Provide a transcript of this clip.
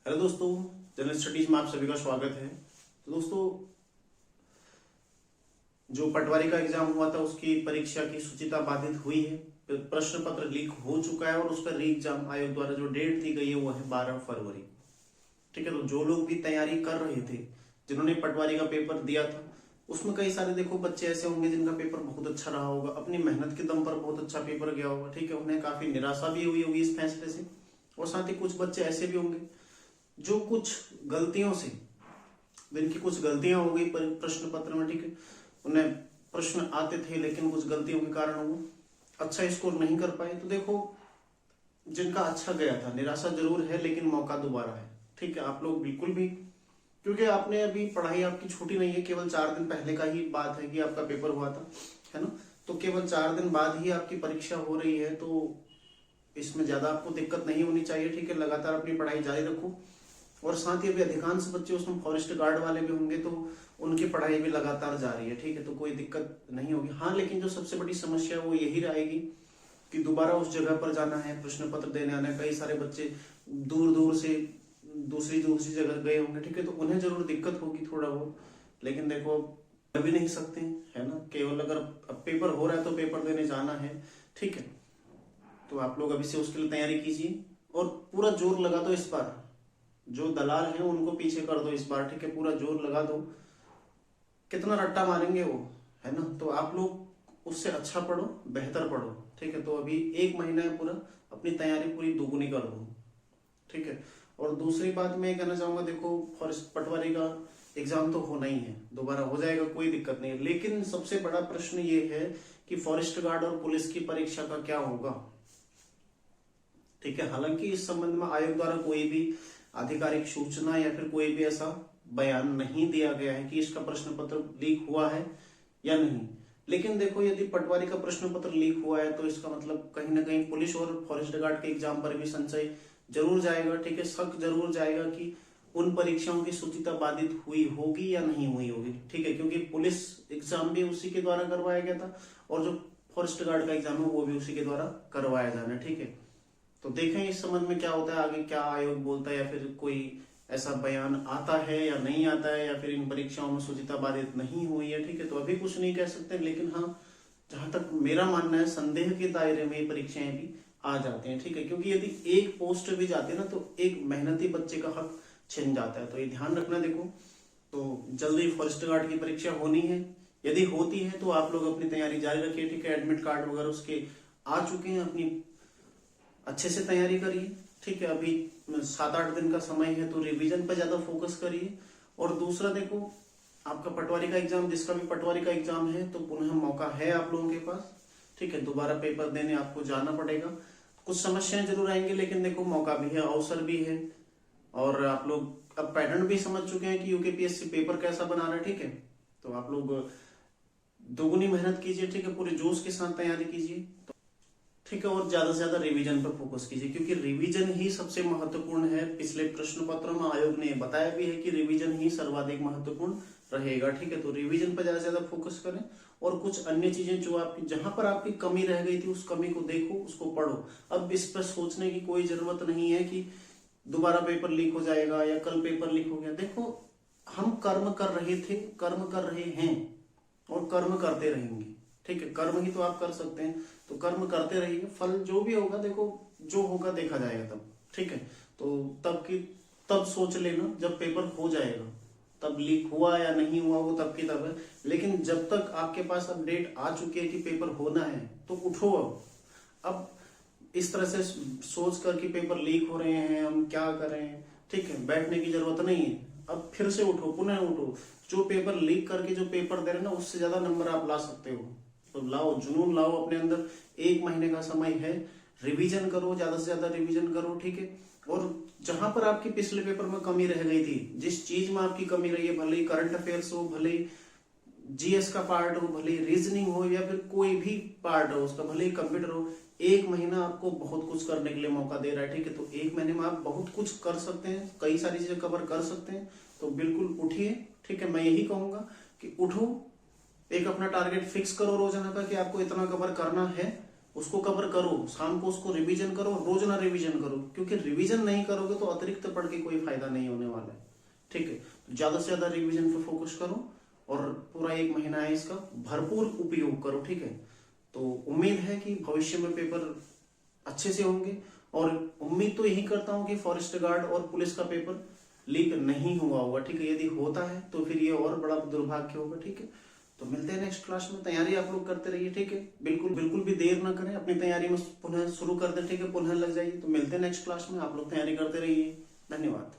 Hello दोस्तों, general studies में आप सभी का स्वागत है। तो दोस्तों, जो पटवारी का एग्जाम हुआ था उसकी परीक्षा की सूचिता बाधित हुई है। प्रश्न पत्र लीक हो चुका है और उसका री एग्जाम आयोग द्वारा जो डेट दी गई है वो है 12 फरवरी। ठीक है, तो जो लोग भी तैयारी कर रहे थे, जिन्होंने पटवारी का पेपर दिया था, उसमें कई सारे देखो बच्चे ऐसे होंगे जिनका पेपर बहुत अच्छा रहा होगा, अपनी मेहनत के दम पर बहुत अच्छा पेपर गया होगा। ठीक है, उन्हें काफी निराशा भी हुई होगी इस फैसले से। और साथ ही कुछ बच्चे ऐसे भी होंगे जो कुछ गलतियों से, जिनकी कुछ गलतियां हो गई प्रश्न पत्र में। ठीक है, उन्हें प्रश्न आते थे लेकिन कुछ गलतियों के कारण वो अच्छा स्कोर नहीं कर पाए। तो देखो, जिनका अच्छा गया था, निराशा जरूर है लेकिन मौका दोबारा है। ठीक है, आप लोग बिल्कुल भी, क्योंकि आपने अभी पढ़ाई आपकी छूटी नहीं है, केवल 4 दिन पहले का ही बात है कि आपका पेपर हुआ था, है ना। तो केवल 4 दिन बाद ही आपकी परीक्षा हो रही है, तो इसमें ज्यादा आपको दिक्कत नहीं होनी चाहिए। ठीक है, लगातार अपनी पढ़ाई जारी रखो। और साथ ही अभी अधिकांश बच्चे उसमें फॉरेस्ट गार्ड वाले भी होंगे, तो उनकी पढ़ाई भी लगातार जारी है। ठीक है, तो कोई दिक्कत नहीं होगी। हाँ, लेकिन जो सबसे बड़ी समस्या वो यही रहेगी कि दोबारा उस जगह पर जाना है, प्रश्न पत्र देने आना है। कई सारे बच्चे दूर दूर से दूसरी जगह गए होंगे। ठीक है, तो उन्हें जरूर दिक्कत होगी थोड़ा बहुत, लेकिन देखो कर भी नहीं सकते, है ना। केवल अगर अब पेपर हो रहा है तो पेपर देने जाना है। ठीक है, तो आप लोग अभी से उसके लिए तैयारी कीजिए और पूरा जोर लगा दो इस बार। जो दलाल हैं उनको पीछे कर दो इस बार। ठीक है, पूरा जोर लगा दो। कितना रट्टा मारेंगे वो, है ना। तो आप लोग उससे अच्छा पढ़ो, बेहतर पढ़ो। ठीक है, तो अभी 1 महीना है पूरा, अपनी तैयारी पूरी दोगुनी कर दो। ठीक है, और दूसरी बात मैं कहना चाहूंगा, देखो फॉरेस्ट पटवारी का एग्जाम तो होना ही है, दोबारा हो जाएगा, कोई दिक्कत नहीं है। लेकिन सबसे बड़ा प्रश्न ये है कि फॉरेस्ट गार्ड और पुलिस की परीक्षा का क्या होगा। ठीक है, हालांकि इस संबंध में आयोग द्वारा कोई भी आधिकारिक सूचना या फिर कोई भी ऐसा बयान नहीं दिया गया है कि इसका प्रश्न पत्र लीक हुआ है या नहीं। लेकिन देखो, यदि पटवारी का प्रश्न पत्र लीक हुआ है तो इसका मतलब कहीं ना कहीं पुलिस और फॉरेस्ट गार्ड के एग्जाम पर भी संशय जरूर जाएगा। ठीक है, शक जरूर जाएगा कि उन परीक्षाओं की सूचिता बाधित हुई होगी या नहीं हुई होगी। ठीक है, क्योंकि पुलिस एग्जाम भी उसी के द्वारा करवाया गया था और जो फॉरेस्ट गार्ड का एग्जाम है वो भी उसी के द्वारा करवाया जाना है। ठीक है, तो देखें इस संबंध में क्या होता है आगे, क्या आयोग बोलता है, या फिर कोई ऐसा बयान आता है या नहीं आता है, या फिर इन परीक्षाओं में सूचिता बाधित नहीं हुई है। ठीक है, तो अभी कुछ नहीं कह सकते, लेकिन हाँ, जहां तक मेरा मानना है, संदेह के दायरे में ये परीक्षाएं भी आ जाती हैं। ठीक है, क्योंकि यदि एक पोस्ट भी जाती है ना तो एक मेहनती बच्चे का हक छिन जाता है, तो ये ध्यान रखना। देखो, तो जल्दी फॉरेस्ट गार्ड की परीक्षा होनी है, यदि होती है तो आप लोग अपनी तैयारी जारी रखिए। ठीक है, एडमिट कार्ड वगैरह उसके आ चुके हैं, अपनी अच्छे से तैयारी करिए। ठीक है, अभी 7-8 दिन का समय है, तो रिवीजन पर ज्यादा फोकस करिए। और दूसरा देखो, आपका पटवारी का एग्जाम, जिसका भी पटवारी का एग्जाम है, तो पुनः मौका है आप लोगों के पास। ठीक है, दोबारा पेपर देने आपको जाना पड़ेगा। कुछ समस्याएं जरूर आएंगी, लेकिन देखो मौका भी है, अवसर भी है। और आप लोग अब पैटर्न भी समझ चुके हैं कि यूकेपीएससी पेपर कैसा बना रहा है। ठीक है, तो आप लोग दोगुनी मेहनत कीजिए। ठीक है, पूरे जोश के साथ तैयारी कीजिए। ठीक है, और ज्यादा से ज्यादा रिवीजन पर फोकस कीजिए, क्योंकि रिवीजन ही सबसे महत्वपूर्ण है। पिछले प्रश्न पत्रों में आयोग ने बताया भी है कि रिवीजन ही सर्वाधिक महत्वपूर्ण रहेगा। ठीक है, तो रिवीजन पर ज्यादा से ज्यादा फोकस करें। और कुछ अन्य चीजें जो आपकी, जहां पर आपकी कमी रह गई थी, उस कमी को देखो, उसको पढ़ो। अब इस पर सोचने की कोई जरूरत नहीं है कि दोबारा पेपर लीक हो जाएगा या कल पेपर लीक हो गया। देखो, हम कर्म कर रहे थे, कर्म कर रहे हैं और कर्म करते रहेंगे। ठीक है, कर्म ही तो आप कर सकते हैं, तो कर्म करते रहिए। फल जो भी होगा, देखो जो होगा देखा जाएगा तब। ठीक है, तो तब सोच लेना जब पेपर हो जाएगा, तब लीक हुआ या नहीं हुआ वो तब की तब है। लेकिन जब तक आपके पास अपडेट आ चुकी है कि पेपर होना है, तो उठो। अब इस तरह से सोच कर कि पेपर लीक हो रहे हैं, हम क्या करें, ठीक है, बैठने की जरूरत नहीं है। अब फिर से उठो, पुनः उठो। जो पेपर लीक करके जो पेपर दे रहे हैं ना, उससे ज्यादा नंबर आप ला सकते हो। तो लाओ, जुनून लाओ अपने अंदर। 1 महीने का समय है, रिवीजन करो, ज्यादा से ज्यादा रिवीजन करो। ठीक है, और जहां पर आपकी पिछले पेपर में कमी रह गई थी, जिस चीज में आपकी कमी रही है, भले ही करंट अफेयर्स हो, भले ही जीएस का पार्ट हो, भले ही रीजनिंग हो, या फिर कोई भी पार्ट हो उसका, भले ही कंप्यूटर हो, 1 महीना आपको बहुत कुछ करने के लिए मौका दे रहा है। ठीक है, तो 1 महीने में आप बहुत कुछ कर सकते हैं, कई सारी चीजें कवर कर सकते हैं। तो बिल्कुल उठिए। ठीक है, मैं यही कहूंगा कि उठो, एक अपना टारगेट फिक्स करो रोजाना का कि आपको इतना कवर करना है। उसको कवर करो, शाम को उसको रिवीजन करो, रोज ना रिवीजन करो, क्योंकि रिवीजन नहीं करोगे तो अतिरिक्त पढ़ के कोई फायदा नहीं होने वाला है। ठीक है, तो ज्यादा से ज्यादा रिवीजन पे फोकस करो और पूरा 1 महीना है इसका भरपूर उपयोग करो। ठीक है, तो उम्मीद है कि भविष्य में पेपर अच्छे से होंगे, और उम्मीद तो यही करता हूं कि फॉरेस्ट गार्ड और पुलिस का पेपर लीक नहीं हुआ होगा। ठीक है, यदि होता है तो फिर ये और बड़ा दुर्भाग्य होगा। ठीक है, तो मिलते हैं नेक्स्ट क्लास में। तैयारी आप लोग करते रहिए। ठीक है, बिल्कुल बिल्कुल भी देर ना करें, अपनी तैयारी में पुनः शुरू कर दें। ठीक है, पुनः लग जाइए। तो मिलते हैं नेक्स्ट क्लास में, आप लोग तैयारी करते रहिए। धन्यवाद।